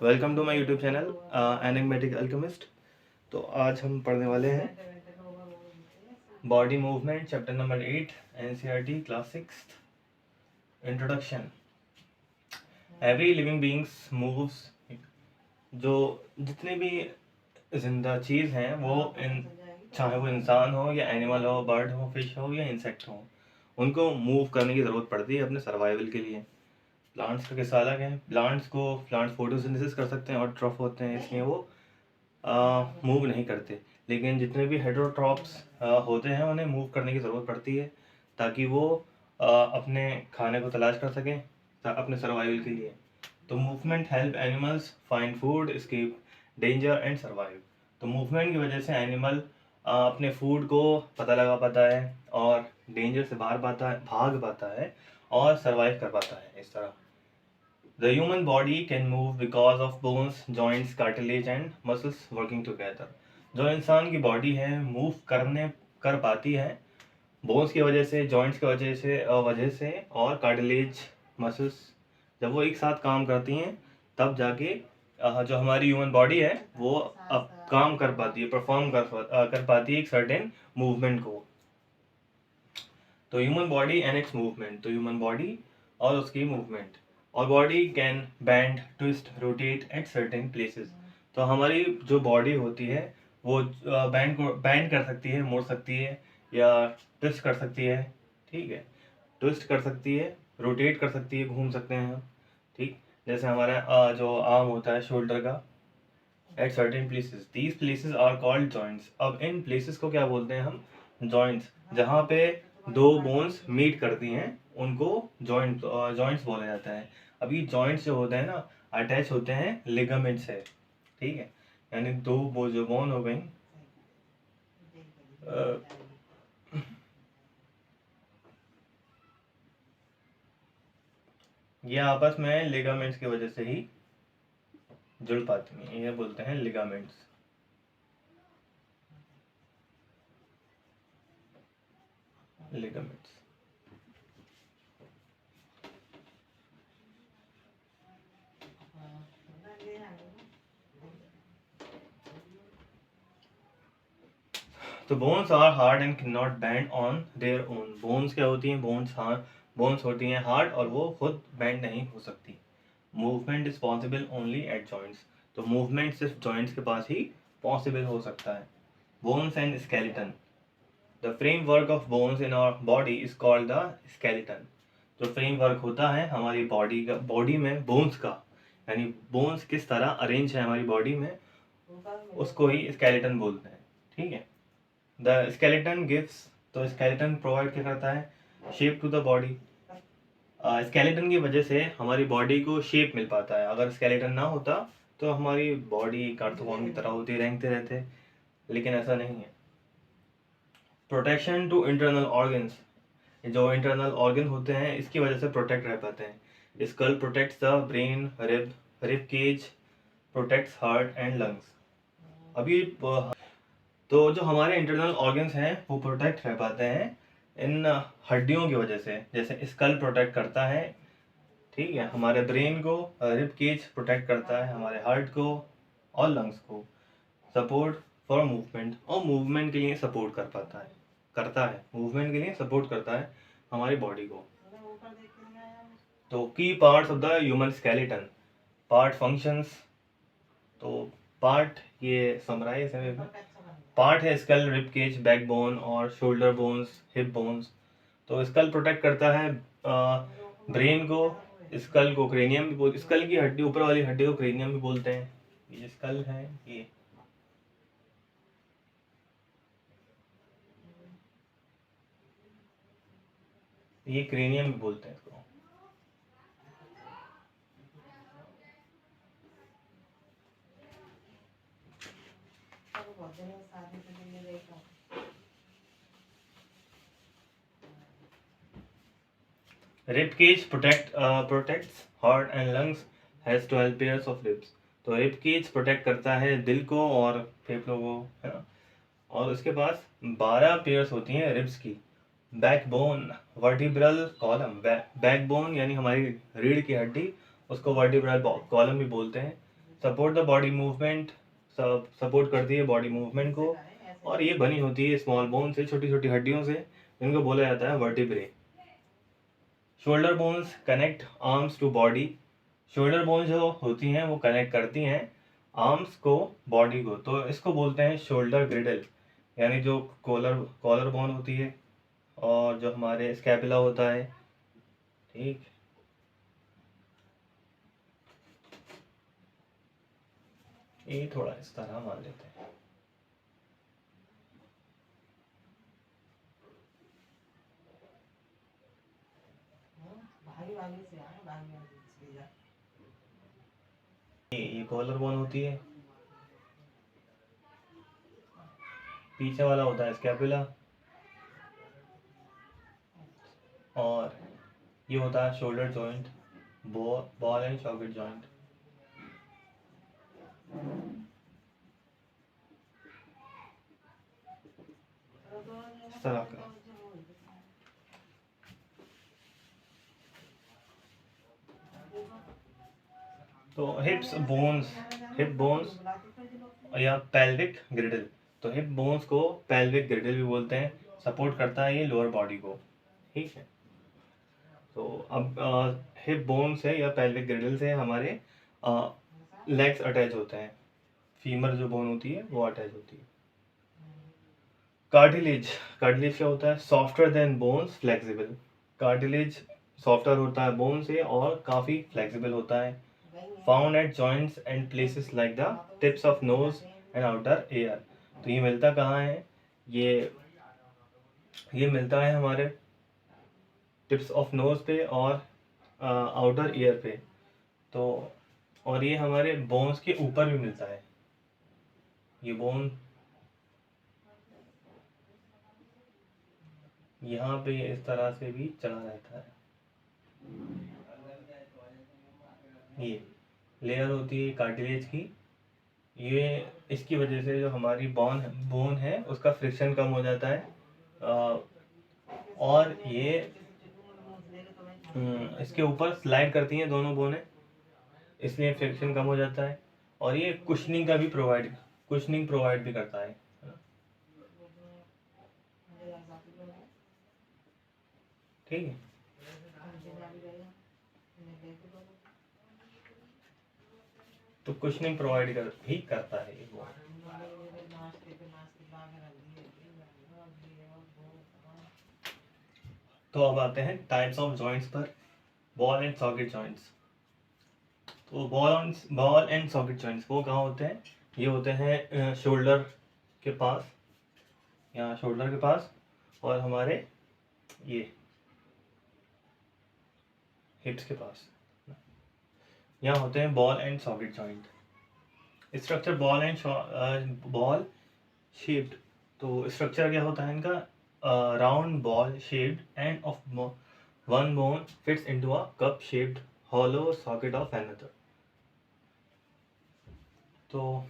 Welcome to my YouTube channel Enigmatic Alchemist. तो आज हम पढ़ने वाले हैं body movement chapter number 8 NCERT class 6 introduction. Every living beings moves. जो जितने भी जिंदा चीज़ हैं वो चाहे वो इंसान हो या एनिमल हो, बर्ड हो, फिश हो या इंसेक्ट हो, उनको मूव करने की ज़रूरत पड़ती है अपने सर्वाइवल के लिए। प्लांट्स का किस्सा अलग है। प्लांट्स फोटोसिंथेसिस कर सकते हैं और ट्रफ होते हैं, इसलिए वो मूव नहीं करते। लेकिन जितने भी हेटेरोट्रॉप्स होते हैं उन्हें मूव करने की ज़रूरत पड़ती है ताकि वो अपने खाने को तलाश कर सकें अपने सर्वाइवल के लिए। तो movement help animals find food, escape danger and survive. तो मूवमेंट की वजह से एनिमल अपने फूड को पता लगा पाता है और डेंजर से भाग पाता है और सर्वाइव कर पाता है। इस तरह The human body can move because of bones, joints, cartilage and muscles working together. जो इंसान की बॉडी है मूव कर पाती है बोन्स की वजह से, जॉइंट्स की वजह से और कार्टिलेज मसल्स जब वो एक साथ काम करती हैं तब जाके जो हमारी ह्यूमन बॉडी है वो अब काम कर पाती है, परफॉर्म कर पाती है एक सर्टेन मूवमेंट को। तो human body and it's movement, तो ह्यूमन बॉडी और उसकी मूवमेंट। और body can band, twist, rotate eight certain places. तो हमारी जो बॉडी होती है वो बैंड कर सकती है, मोड़ सकती है या ट्विस्ट कर सकती है। ठीक है, ट्विस्ट कर सकती है, रोटेट कर सकती है, घूम सकते हैं हम। ठीक, जैसे हमारा जो आर्म होता है शोल्डर का, at certain places these places are called joints. अब इन प्लेसेस को क्या बोलते हैं हम? जॉइंट्स। जहाँ पे दो बोन्स मीट करती हैं उनको जॉइंट्स बोला जाता है। अब ये जॉइंट्स जो होते हैं ना अटैच होते हैं लिगामेंट से। ठीक है, यानी दो वो जो बोन हो गई ये आपस में लिगामेंट्स की वजह से ही जुड़ पाती हैं, ये बोलते हैं लिगामेंट्स। लिगामेंट्स तो bones are hard and can not bend on their own. Bones क्या होती हैं? बोन्स होती हैं हार्ड और वो खुद बैंड नहीं हो सकती। Movement is possible only at joints. तो मूवमेंट सिर्फ जॉइंट्स के पास ही पॉसिबल हो सकता है। Bones and skeleton. The framework of bones in our body is called the skeleton. जो फ्रेमवर्क होता है हमारी बॉडी में बोन्स का, यानी बोन्स किस तरह अरेंज है हमारी बॉडी में, उसको ही स्केलेटन बोलते हैं। ठीक है, द स्केलेटन गिव्स, तो स्केलेटन प्रोवाइड क्या करता है? Shape to the body. Skeleton की वजह से हमारी बॉडी को शेप मिल पाता है। अगर स्केलेटन ना होता तो हमारी बॉडी कार्टून की तरह होती, रेंगते रहते, लेकिन ऐसा नहीं है। Protection to internal organs. जो इंटरनल ऑर्गन होते हैं इसकी वजह से प्रोटेक्ट रह पाते हैं। Skull protects the brain, rib cage protects heart and lungs. अभी तो जो हमारे इंटरनल ऑर्गन्स हैं वो प्रोटेक्ट रह पाते हैं इन हड्डियों की वजह से। जैसे स्कल प्रोटेक्ट करता है, ठीक है, हमारे ब्रेन को, रिब केज प्रोटेक्ट करता है हमारे हार्ट को और लंग्स को। सपोर्ट फॉर मूवमेंट, और मूवमेंट के लिए सपोर्ट करता है मूवमेंट के लिए सपोर्ट करता है हमारी बॉडी को। तो की parts of the human skeleton, part functions. तो पार्ट ये समराइज है, पार्ट है स्कल, रिब केज, बैकबोन और शोल्डर बोन्स, हिप बोन्स। तो स्कल प्रोटेक्ट करता है ब्रेन को, स्कल को क्रेनियम भी बोलते, स्कल की हड्डी, ऊपर वाली हड्डी को क्रेनियम भी बोलते हैं। ये स्कल है, ये क्रेनियम भी बोलते हैं इसको। Rib cage protects heart and lungs, has 12 pairs of ribs. तो रिब केज प्रोटेक्ट करता है दिल को और फेफड़ों को, है ना, और उसके पास 12 पेयर्स होती हैं रिब्स की। बैकबोन, वर्टिब्रल कॉलम, बैकबोन यानी हमारी रीढ़ की हड्डी, उसको वर्टिब्रल कॉलम भी बोलते हैं। Support the body movement, support करती है बॉडी मूवमेंट को, और ये बनी होती है स्मॉल बोन से, छोटी छोटी हड्डियों से, इनको बोला जाता है vertebrae. Shoulder bones connect arms to body. Shoulder bone जो होती हैं वो कनेक्ट करती हैं आर्म्स को बॉडी को, तो इसको बोलते हैं शोल्डर ग्रिडल, यानी जो कॉलर कॉलर बोन होती है और जो हमारे स्कैपुला होता है, ठीक। ये थोड़ा इस तरह मान लेते हैं। ये कॉलर बोन होती है, पीछे वाला होता है स्कैपुला, और ये होता है shoulder joint, ball and socket joint. इस तरह का। तो हिप बोन्स या पेल्विक ग्रिडल, तो हिप बोन्स को पेल्विक ग्रिडल भी बोलते हैं, सपोर्ट करता है ये लोअर बॉडी को, ठीक है। तो अब हिप बोन से या पेल्विक ग्रिडल से हमारे लेग्स अटैच होते हैं, फीमर जो बोन होती है वो अटैच होती है। कार्टिलेज, कार्टिलेज क्या होता है? Softer than bones, flexible. Cartilage softer होता है बोन से और काफ़ी फ्लेक्सिबल होता है। Found at joints and places like the tips of nose and outer ear. तो ये मिलता कहाँ है? ये मिलता है हमारे टिप्स ऑफ नोज पे और आउटर ईयर पे। तो और ये हमारे बोन्स के ऊपर भी मिलता है, ये बोन यहाँ पे इस तरह से भी चला रहता है। ये लेयर होती है कार्टिलेज की, ये इसकी वजह से जो हमारी बोन है उसका फ्रिक्शन कम हो जाता है, और ये इसके ऊपर स्लाइड करती हैं दोनों बोनें, इसलिए फ्रिक्शन कम हो जाता है। और ये कुशनिंग प्रोवाइड भी करता है। ठीक है, तो कुशनिंग प्रोवाइड भी करता है ये वो। तो अब आते हैं टाइप्स ऑफ जॉइंट्स पर। Ball and socket joints. तो बॉल एंड सॉकेट जॉइंट्स वो कहाँ होते हैं? ये होते हैं शोल्डर के पास, यहाँ शोल्डर के पास, और हमारे ये हिप्स के पास, यहाँ होते हैं ball and socket joint. Structure ball shaped, तो स्ट्रक्चर क्या होता है इनका? Round ball shaped end of one bone fits into a cup shaped hollow socket of another। तो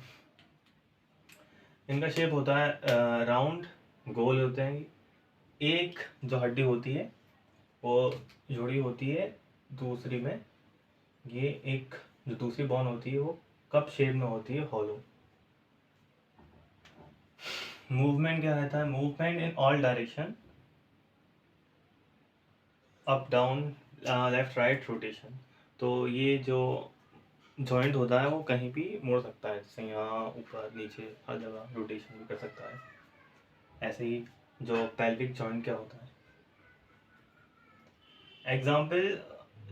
इनका शेप होता है राउंड, गोल होते हैं। एक जो हड्डी होती है वो जुड़ी होती है दूसरी में, ये एक जो दूसरी बोन होती है वो कप शेप में होती है, हॉलो। मूवमेंट क्या रहता है? Movement in all direction, up down left right rotation. तो ये जो जॉइंट होता है वो कहीं भी मुड़ सकता है, जैसे यहाँ ऊपर नीचे हर जगह रोटेशन भी कर सकता है। ऐसे ही जो पेल्विक जॉइंट क्या होता है? Example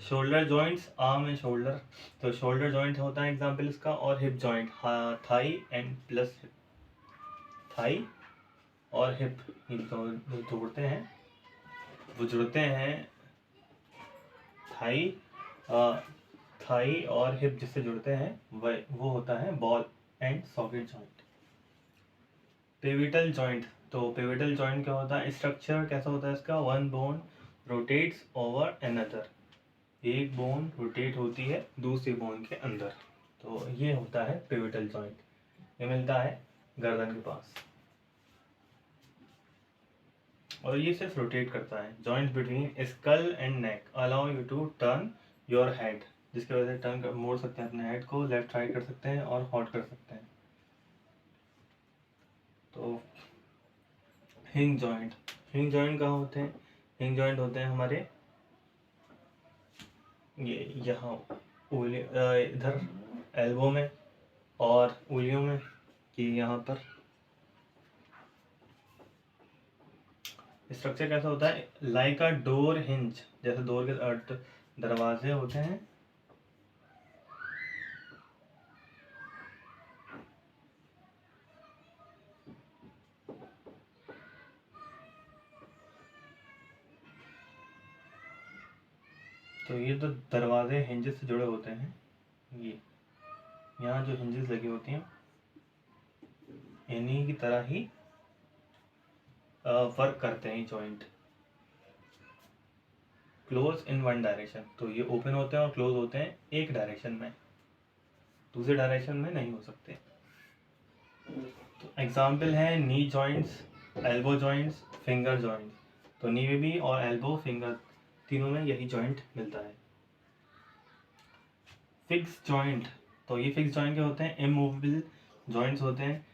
shoulder joints, arm and shoulder. तो शोल्डर जॉइंट होता है एग्जाम्पल इसका, और hip joint, thigh and plus hip, thigh और हिप जो जोड़ते हैं, वो जुड़ते हैं थाई थाई और हिप जिससे जुड़ते हैं वो होता है ball and socket joint. Pivotal joint, तो पिविटल जॉइंट क्या होता है? स्ट्रक्चर कैसा होता है इसका? One bone rotates over another, एक बोन रोटेट होती है दूसरी बोन के अंदर, तो ये होता है पिविटल जॉइंट। ये मिलता है गर्दन के पास, और ये सिर्फ रोटेट करता है। Joint between skull and neck allow you to turn your head, जिसकी वजह से टर्न मोड़ सकते हैं अपने हेड को, लेफ्ट राइट कर सकते हैं और हॉट कर सकते हैं। तो हिंज जॉइंट, हिंज जॉइंट कहाँ होते हैं? हिंज जॉइंट होते हैं हमारे ये यहाँ इधर एल्बो में और उंगलियों में, कि यहाँ पर स्ट्रक्चर कैसा होता है? लाइक अ डोर हिंज, जैसे डोर के दरवाजे होते हैं, तो ये तो दरवाजे हिंजेस से जुड़े होते हैं। ये यहाँ जो हिंजेस लगी होती हैं इन्हीं की तरह ही वर्क करते हैं joint. Close in one direction, तो ये ओपन होते हैं और क्लोज होते हैं एक डायरेक्शन में, दूसरे डायरेक्शन में नहीं हो सकते। तो एग्जाम्पल है knee joints, elbow joints, finger joints. तो नी में भी और एल्बो फिंगर तीनों में यही जॉइंट मिलता है। फिक्स जॉइंट, तो ये फिक्स जॉइंट क्या होते हैं? इमूवेबल जॉइंट्स होते हैं।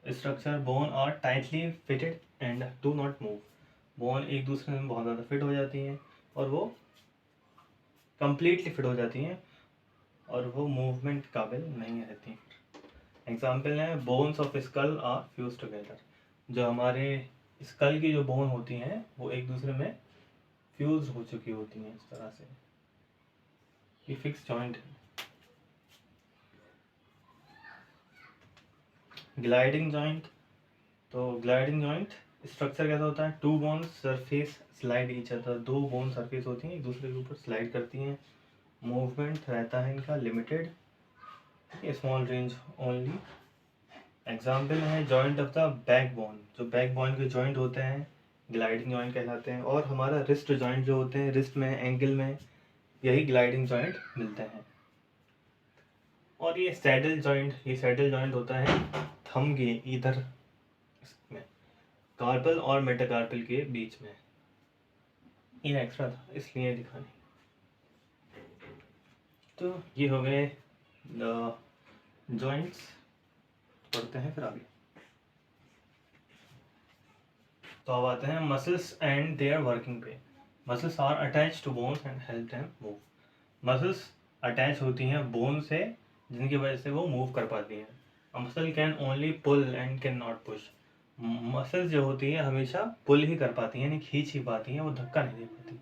Structure bone are tightly fitted and do not move. Bone एक दूसरे में बहुत ज़्यादा फिट हो जाती हैं और वो कंप्लीटली फिट हो जाती हैं और वो मूवमेंट काबिल नहीं रहती। एग्जाम्पल है bones of skull are fuse together. जो हमारे स्कल की जो बोन होती हैं वो एक दूसरे में फ्यूज हो चुकी होती हैं इस तरह से। ये फिक्स जॉइंट है। ग्लाइडिंग जॉइंट, तो ग्लाइडिंग जॉइंट स्ट्रक्चर कैसा होता है? Two bone surface slide each other, दो बोन सरफेस होती हैं एक दूसरे के ऊपर स्लाइड करती हैं। मूवमेंट रहता है इनका limited, small range only. Example है joint of the backbone, जो बैक बोन के जॉइंट होते हैं ग्लाइडिंग जॉइंट कहलाते हैं। और हमारा रिस्ट जॉइंट जो होते हैं, रिस्ट में एंकल में यही ग्लाइडिंग जॉइंट मिलते हैं। और ये सैडल जॉइंट, ये सैडल जॉइंट होता है थंब के इधर में, कार्पल और मेटाकार्पल के बीच में। ये एक्स्ट्रा था इसलिए दिखा नहीं। तो ये हो गए जॉइंट्स। पढ़ते हैं फिर आगे। तो अब आते हैं मसल्स एंड देयर वर्किंग पे। Muscles are attach to bones and help them move. Muscles attach होती हैं बोन से, जिनकी वजह से वो मूव कर पाती हैं। A muscle can only pull and can not push. Muscles जो होती है हमेशा पुल ही कर पाती हैं, यानी खींच ही पाती हैं, वो धक्का नहीं दे पाती।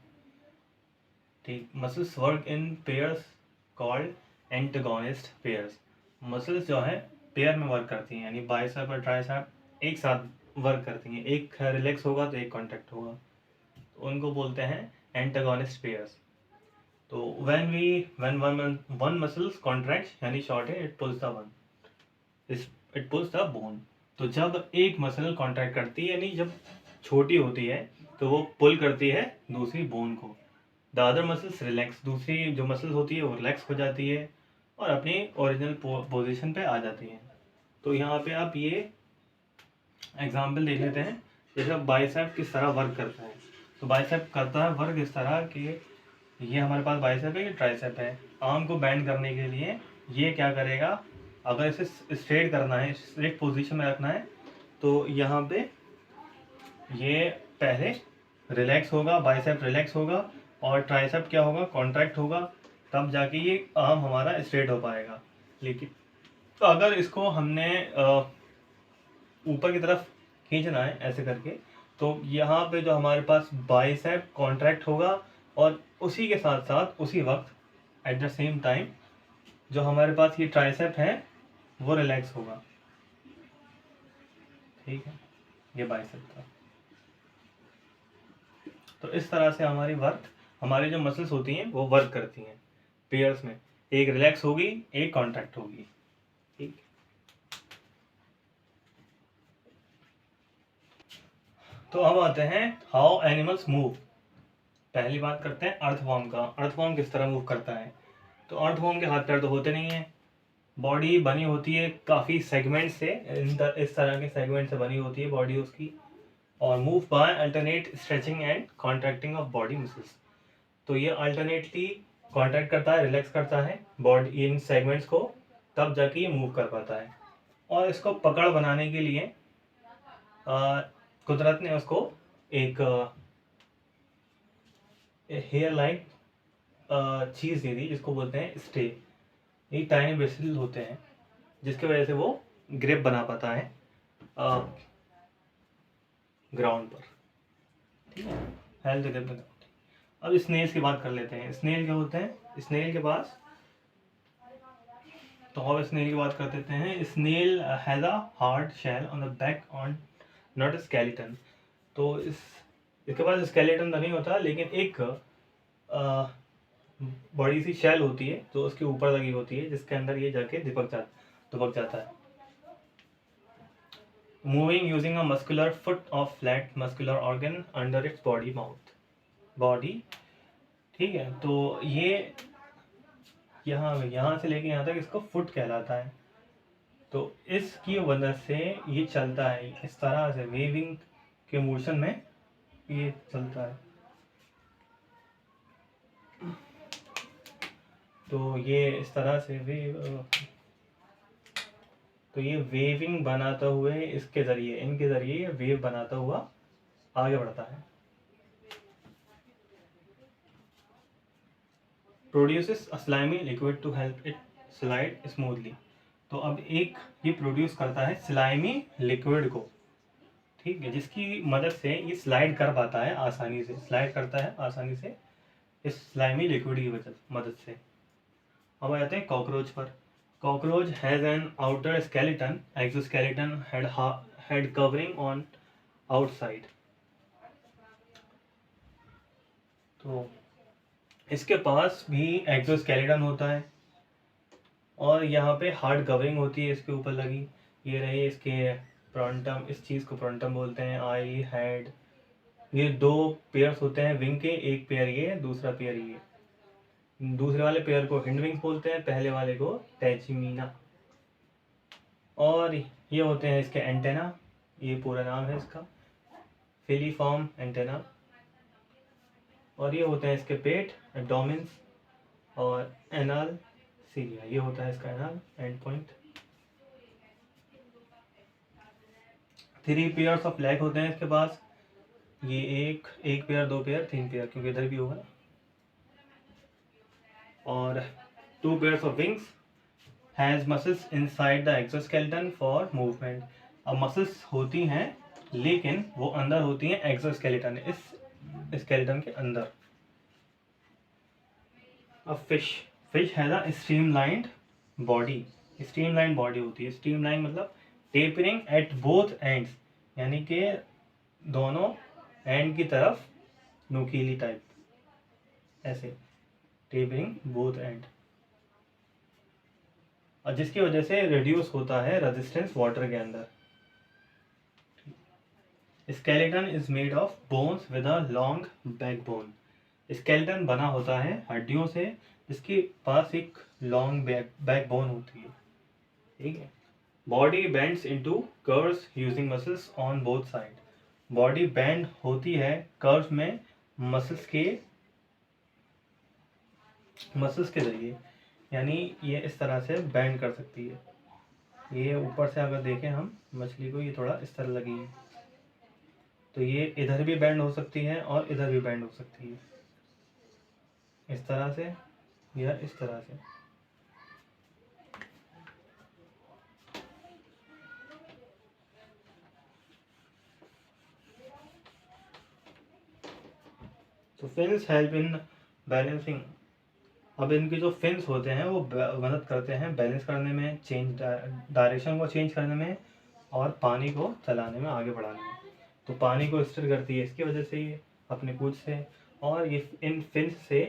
ठीक, muscles work in pairs called antagonist pairs. Muscles जो है पेयर में वर्क करती हैं, यानी बाइसेप और ट्राइसेप एक साथ वर्क करती हैं। एक रिलैक्स होगा तो एक कॉन्टैक्ट होगा, तो उनको बोलते हैं एंटागोनिस्ट पेयर्स। तो when one muscles contracts यानी शॉर्ट है, it pulls the one, it pulls the bone. तो जब एक मसल कॉन्ट्रैक्ट करती है यानी जब छोटी होती है तो वो पुल करती है दूसरी बोन को। द अदर मसल्स रिलैक्स, दूसरी जो मसल्स होती है वो रिलैक्स हो जाती है और अपनी ओरिजिनल पोजीशन पे आ जाती है। तो यहाँ पे आप ये एग्जाम्पल देख लेते हैं। जैसे बाइसेप किस तरह वर्क करता है, तो बाइसेप करता है वर्क इस तरह कि ये हमारे पास बाइसेप है, ये ट्राइसेप है। आर्म को बैंड करने के लिए ये क्या करेगा, अगर इसे स्ट्रेट करना है, स्ट्रेट पोजीशन में रखना है, तो यहाँ पे ये पहले रिलैक्स होगा, बाइसेप रिलैक्स होगा और ट्राइसेप क्या होगा, कॉन्ट्रैक्ट होगा, तब जाके ये आर्म हमारा स्ट्रेट हो पाएगा। लेकिन तो अगर इसको हमने ऊपर की तरफ खींचना है ऐसे करके, तो यहाँ पे जो हमारे पास बाइसेप कॉन्ट्रैक्ट होगा और उसी के साथ साथ उसी वक्त एट द सेम टाइम जो हमारे पास ये ट्राइसेप है वो रिलैक्स होगा। ठीक है, ये बाइसेप था। तो इस तरह से हमारी जो मसल्स होती हैं वो वर्क करती हैं पेयर्स में, एक रिलैक्स होगी एक कॉन्ट्रैक्ट होगी। ठीक, तो अब आते हैं हाउ एनिमल्स मूव। पहली बात करते हैं अर्थवॉर्म का। अर्थवॉर्म किस तरह मूव करता है? तो अर्थवॉर्म के हाथ पैर तो होते नहीं है, बॉडी बनी होती है काफ़ी सेगमेंट से, इस तरह के सेगमेंट से बनी होती है बॉडी उसकी, और move by alternate stretching and contracting of body muscles. तो ये अल्टरनेटली कॉन्ट्रैक्ट करता है, रिलैक्स करता है बॉडी इन सेगमेंट्स को, तब जाके ये मूव कर पाता है। और इसको पकड़ बनाने के लिए कुदरत ने उसको एक हेयर लाइक चीज़ दे दी जिसको बोलते हैं स्टे। ये टाइनी वेसल होते हैं जिसकी वजह से वो ग्रिप बना पाता है ग्राउंड पर, ठीक है, हेल्थ ग्रिप बना। अब स्नेल्स की बात कर लेते हैं। स्नेल क्या होते हैं? स्नेल के पास, तो अब स्नेल की बात कर देते हैं। Snail has a hard shell on the back on not skeleton. तो इसके पास स्केलेटन तो नहीं होता, लेकिन एक बड़ी सी शेल होती है जो उसके ऊपर लगी होती है, जिसके अंदर ये जाके दुबक जाता है। Moving using a muscular foot of flat muscular organ under its body, ठीक है। तो ये यहाँ से लेके यहाँ तक इसको फुट कहलाता है। तो इसकी वजह से ये चलता है इस तरह से, वेविंग के मोशन में ये चलता है। तो ये इस तरह से तो ये वेविंग बनाते हुए इनके ज़रिए ये वेव बनाता हुआ आगे बढ़ता है। Produces a slimy liquid to help it slide smoothly. तो अब एक ये प्रोड्यूस करता है स्लाइमी लिक्विड को, ठीक है, जिसकी मदद से ये स्लाइड कर पाता है आसानी से, स्लाइड करता है आसानी से इस स्लाइमी लिक्विड की मदद से। अब आ जाते हैं कॉकरोच पर। Cockroach has an outer skeleton, exoskeleton head covering on outside. तो इसके पास भी एक्सोस्केलेटन होता है और यहाँ पे हार्ड कवरिंग होती है इसके ऊपर लगी। ये रहे इसके फ्रंटम, इस चीज़ को फ्रंटम बोलते हैं। आई हेड, ये दो पेयर्स होते हैं विंग के, एक पेयर ये, दूसरा पेयर ये। दूसरे वाले पेयर को हिंड विंग्स बोलते हैं, पहले वाले को टेचिमीना। और ये होते हैं इसके एंटेना, ये पूरा नाम है इसका, फिलीफॉर्म एंटेना। और ये होते हैं इसके पेट, एब्डोमेन्स, और एनाल सीरिया, ये होता है इसका anal and point. 3 pairs of leg होते हैं इसके पास। ये एक पेयर, 2 पेयर, 3 पेयर, क्योंकि इधर भी होगा। और 2 pairs of wings, has muscles inside the exoskeleton for movement. अब मसल्स होती हैं लेकिन वो अंदर होती हैं एक्सोस्केलेटन, इस स्केलेटन के अंदर। अब fish has a streamlined body. Streamline body होती है, स्ट्रीमलाइन मतलब टेपरिंग एट बोथ एंड्स, यानी कि दोनों एंड की तरफ नुकीली टाइप, ऐसे टेपरिंग बोथ एंड, और जिसकी वजह से रिड्यूस होता है रेजिस्टेंस वाटर के अंदर। Skeleton is made of bones with a long backbone. Skeleton बना होता है हड्डियों से जिसके पास एक लॉन्ग बैकबोन होती है, ठीक है। Body bends into curves using muscles on both side. Body bend होती है कर्व्स में मसल्स के जरिए, यानी ये इस तरह से बेंड कर सकती है। ये ऊपर से अगर देखें हम मछली को, ये थोड़ा इस तरह लगी है, तो ये इधर भी बेंड हो सकती है और इधर भी बेंड हो सकती है, इस तरह से या इस तरह से। तो फिन्स हेल्प इन बैलेंसिंग। अब इनके जो फिन्स होते हैं वो मदद करते हैं बैलेंस करने में, चेंज डायरेक्शन को चेंज करने में, और पानी को चलाने में, आगे बढ़ाने में। तो पानी को स्टिर करती है इसकी वजह से ये अपने पूंछ से, और ये इन फिन्स से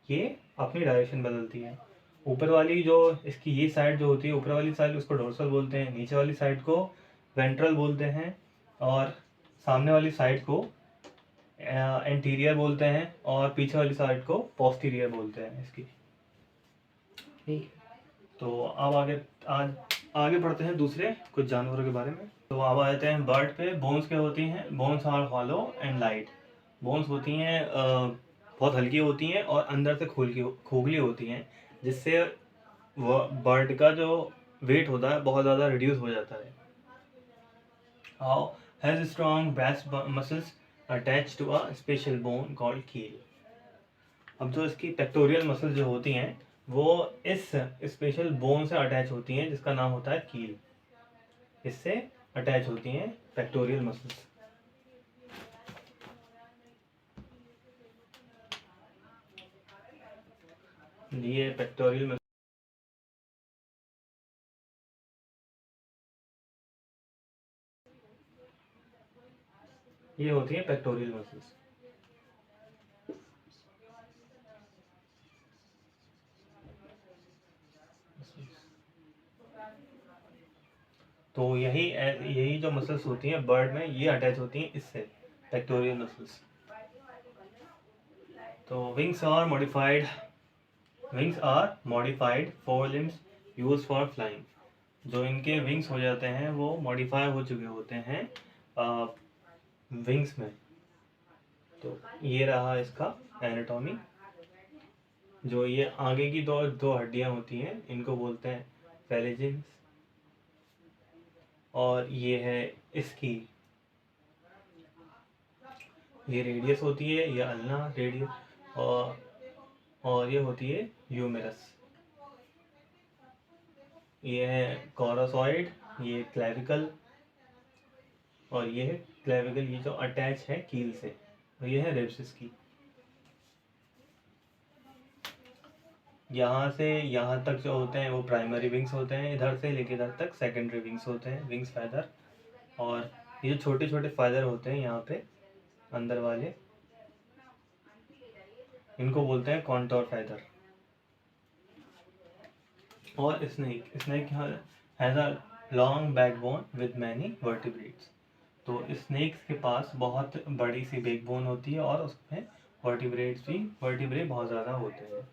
ये अपनी डायरेक्शन बदलती है। ऊपर वाली जो इसकी ये साइड जो होती है, ऊपर वाली साइड, उसको डोर्सल बोलते हैं, नीचे वाली साइड को वेंट्रल बोलते हैं, और सामने वाली साइड को एंटीरियर बोलते हैं, और पीछे वाली साइड को पोस्टीरियर बोलते हैं इसकी, ठीक है। तो अब आगे बढ़ते हैं दूसरे कुछ जानवरों के बारे में। तो अब आ जाते हैं बर्ड पे। बोन्स क्या होती हैं? Bones are hollow and light. बोन्स होती हैं बहुत हल्की होती हैं और अंदर से खोखली होती हैं, जिससे बर्ड का जो वेट होता है बहुत ज़्यादा रिड्यूस हो जाता है। How has strong breast muscles attach to a special bone called keel. अब जो इसकी पेक्टोरियल मसल्स जो होती हैं वो इस स्पेशल बोन से अटैच होती हैं जिसका नाम होता है कील। इससे अटैच होती हैं पेक्टोरियल मसल्स। ये पेक्टोरियल मसल्स ये होती हैं पेक्टोरियल मसल्स। तो यही जो मसल्स होती हैं बर्ड में ये अटैच होती हैं इससे, पेक्टोरियल मसल्स। तो wings are modified fore limbs use for flying. जो इनके विंग्स हो जाते हैं वो मॉडिफाई हो चुके होते हैं विंग्स में। तो ये रहा इसका एनाटॉमी। जो ये आगे की दो दो हड्डियां होती हैं इनको बोलते हैं फेलिजेंस, और ये है इसकी ये रेडियस होती है, ये अल्ना रेडियस, और ये होती है ह्यूमेरस। ये है कोरोसॉइड, ये क्लेविकल, और ये है क्लेविकल, ये जो अटैच है कील से, और ये है रिब्स इसकी। यहाँ से यहाँ तक जो होते हैं वो प्राइमरी विंग्स होते हैं, इधर से लेके इधर तक सेकेंडरी विंग्स होते हैं, विंग्स फैदर। और ये जो छोटे छोटे फैदर होते हैं यहाँ पे अंदर वाले, इनको बोलते हैं कॉन्टोर फैदर। और snake has a long backbone with many vertebrates. तो स्नेक्स के पास बहुत बड़ी सी बैकबोन होती है और उसमें वर्टिब्रे बहुत ज़्यादा होते हैं।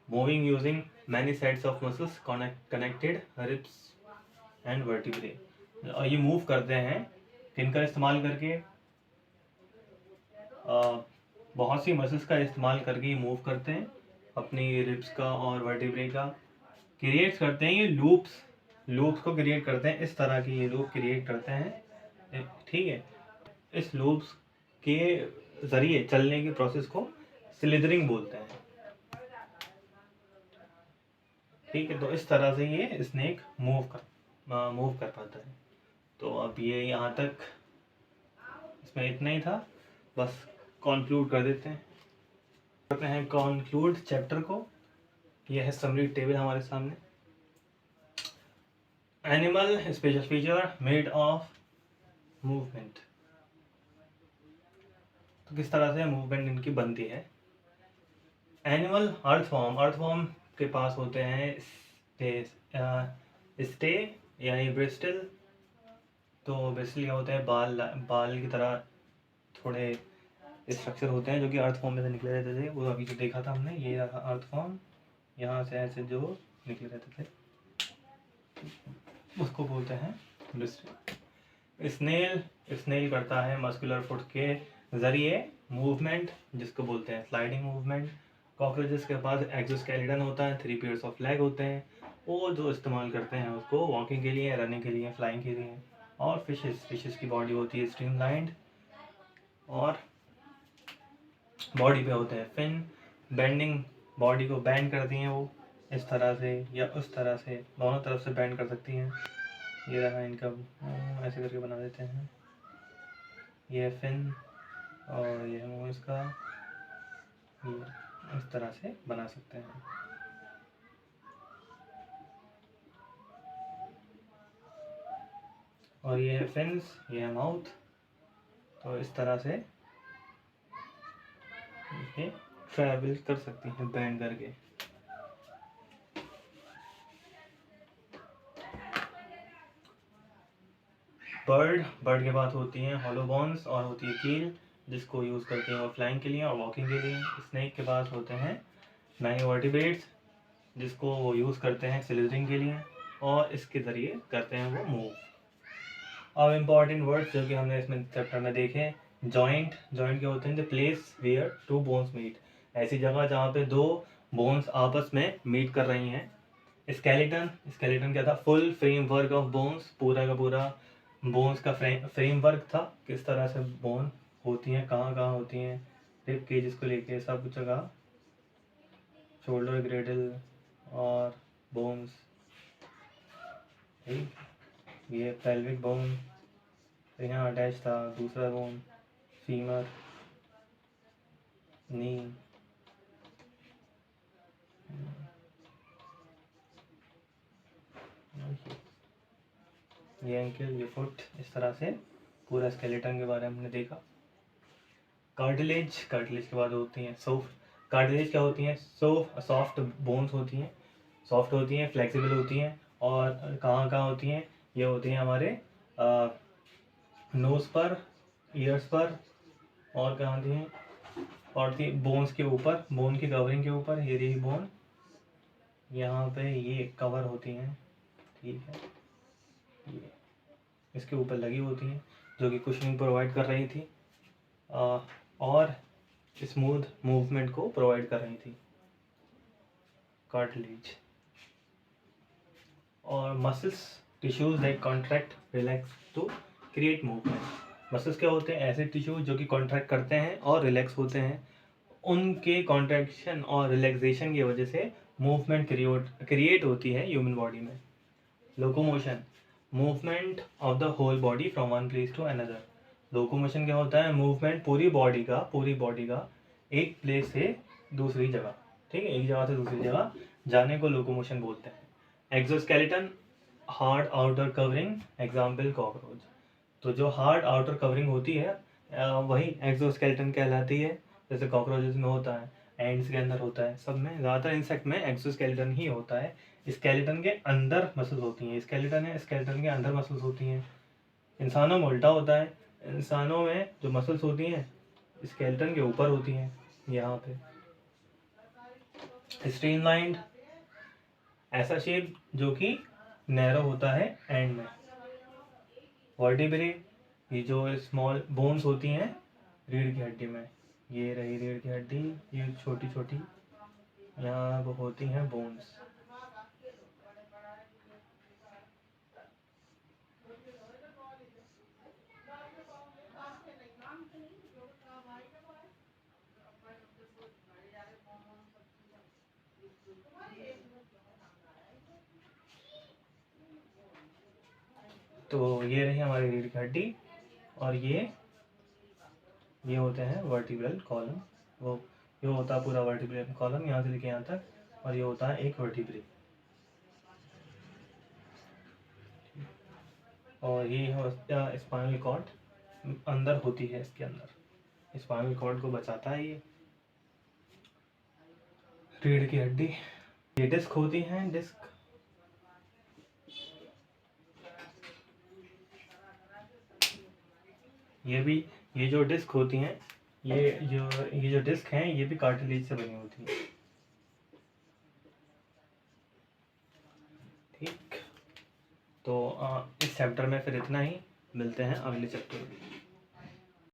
Moving using many sets of muscles connected ribs and vertebrae. और ये मूव करते हैं किनका इस्तेमाल करके, बहुत सी मसल्स का इस्तेमाल करके ये मूव करते हैं, अपनी रिब्स का और वर्टिब्रे का क्रिएट करते हैं। ये लूप्स को क्रिएट करते हैं, इस तरह की ये लूप क्रिएट करते हैं, ठीक है। इस लूप्स के ज़रिए चलने के प्रोसेस को स्लिदरिंग बोलते हैं, ठीक है। तो इस तरह से ये स्नेक मूव कर पाता है। तो अब ये यहाँ तक इसमें इतना ही था, बस कॉन्क्लूड कर देते हैं, करते हैं कॉन्क्लूड चैप्टर को। ये है समरी टेबल हमारे सामने। Animal special feature made of movement. तो किस तरह से मूवमेंट इनकी बनती है। एनिमल अर्थवॉर्म के पास होते हैं स्टे यानी ब्रिस्टल। तो ब्रिस्टल क्या होता है, बाल की तरह थोड़े स्ट्रक्चर होते हैं जो कि अर्थवॉर्म में से निकले रहते थे। वो अभी जो देखा था हमने, ये रहा अर्थवॉर्म, यहाँ से ऐसे जो निकले रहते थे उसको बोलते हैं ब्रिस्टल। स्नेल करता है मस्कुलर फुट के ज़रिए मूवमेंट, जिसको बोलते हैं स्लाइडिंग मूवमेंट। कॉकरोचेस के पास एक्सोस्केलेटन होता है, 3 पेयर्स ऑफ लेग होते हैं, वो जो इस्तेमाल करते हैं उसको वॉकिंग के लिए, रनिंग के लिए, फ्लाइंग के लिए। और फिशेस की बॉडी होती है स्ट्रीमलाइंड, और बॉडी पे होते हैं फिन, बेंडिंग, बॉडी को बेंड करती हैं वो इस तरह से या उस तरह से, दोनों तरफ से बेंड कर सकती हैं। ये रहा इनका, ऐसे करके बना देते हैं, ये फिन और ये मुंह इसका, ये इस तरह से बना सकते हैं। और ये है फिन्स, ये है माउथ। तो इस तरह से ये ट्रैवल कर सकती हैं बैंड करके। बर्ड के पास होती हैं हॉलो बोन्स और होती है कील, जिसको यूज़ करते हैं वो फ्लाइंग के लिए और वॉकिंग के लिए। स्नेक के पास होते हैं मैनी वर्टिब्रेट्स, जिसको वो यूज़ करते हैं स्लिदरिंग के लिए, और इसके ज़रिए करते हैं वो मूव। अब इम्पॉर्टेंट वर्ड्स जो कि हमने इसमें चैप्टर में देखे, जॉइंट क्या होते हैं, the place where two bones meet. ऐसी जगह जहाँ पे दो बोन्स आपस में मीट कर रही हैं। स्केलेटन, स्केलेटन क्या था? फुल फ्रेमवर्क ऑफ बोन्स, पूरा का पूरा बोन्स का फ्रेमवर्क था, किस तरह से बोन होती हैं, कहाँ कहाँ होती हैं, रिब केजेस को लेके सब जगह, शोल्डर ग्रेडल और बोन्स। ठीक, ये पेल्विक बोन, फिर यहाँ अटैच था दूसरा बोन, फीमर, नी, ये एंकल, ये फुट, इस तरह से पूरा स्केलेटन के बारे में हमने देखा। कार्टिलेज, कार्टिलेज के बाद होती हैं सॉफ्ट। कार्टिलेज क्या होती हैं? सॉफ्ट बोन्स होती हैं, सॉफ्ट होती हैं, फ्लेक्सिबल होती हैं, और कहाँ कहाँ होती हैं? ये होती हैं हमारे नोज़ पर, ईयर्स पर, और कहाँ होती हैं? और थी बोन्स के ऊपर, बोन की कवरिंग के ऊपर, ये रही बोन, यहाँ पे ये कवर होती हैं। ठीक है, ये इसके ऊपर लगी होती हैं, जो कि कुशनिंग प्रोवाइड कर रही थी और स्मूथ मूवमेंट को प्रोवाइड कर रही थी। कार्टिलेज और muscles, tissues that contract relax to create movement. Muscles क्या होते हैं? ऐसे टिश्यूज जो कि कॉन्ट्रैक्ट करते हैं और रिलैक्स होते हैं, उनके कॉन्ट्रैक्शन और रिलैक्सेशन की वजह से मूवमेंट क्रिएट होती है ह्यूमन बॉडी में। Locomotion, movement of the whole body from one place to another. Locomotion क्या होता है? मूवमेंट पूरी बॉडी का एक प्लेस से दूसरी जगह, ठीक है, एक जगह से दूसरी जगह जाने को लोकोमोशन बोलते हैं। Exoskeleton, hard outer covering, example cockroach. तो जो हार्ड आउटर कवरिंग होती है वही एक्सोस्केलेटन कहलाती है, जैसे कॉकरोचेस में होता है, एंड्स के अंदर होता है, सब में, ज़्यादातर इंसेक्ट में एक्सोस्केलेटन ही होता है। स्केलेटन के अंदर मसल्स होती हैं, स्केलेटन है, स्केलेटन के अंदर मसल्स होती हैं। इंसानों में उल्टा होता है, इंसानों में जो मसल्स होती हैं स्केलेटन के ऊपर होती हैं, यहाँ पे। स्ट्रीमलाइंड, ऐसा शेप जो कि नैरो होता है एंड में। वर्टिब्रे, ये जो स्मॉल बोन्स होती हैं रीढ़ की हड्डी में, ये रही रीढ़ की हड्डी, ये छोटी छोटी यहाँ वो होती हैं बोन्स। तो ये रही हमारी रीढ़ की हड्डी, और ये होते हैं वर्टिब्रल कॉलम। वो ये होता है पूरा वर्टिब्रल कॉलम यहाँ से लेके यहाँ तक, और ये होता है एक वर्टिब्रे। और ये होता है स्पाइनल कॉर्ड, अंदर होती है, इसके अंदर स्पाइनल कॉर्ड को बचाता है ये रीढ़ की हड्डी। ये डिस्क होती हैं, डिस्क, ये जो डिस्क होती हैं, ये जो डिस्क हैं, ये भी कार्टिलेज से बनी होती हैं। ठीक, तो इस चैप्टर में फिर इतना ही, मिलते हैं अगले चैप्टर में।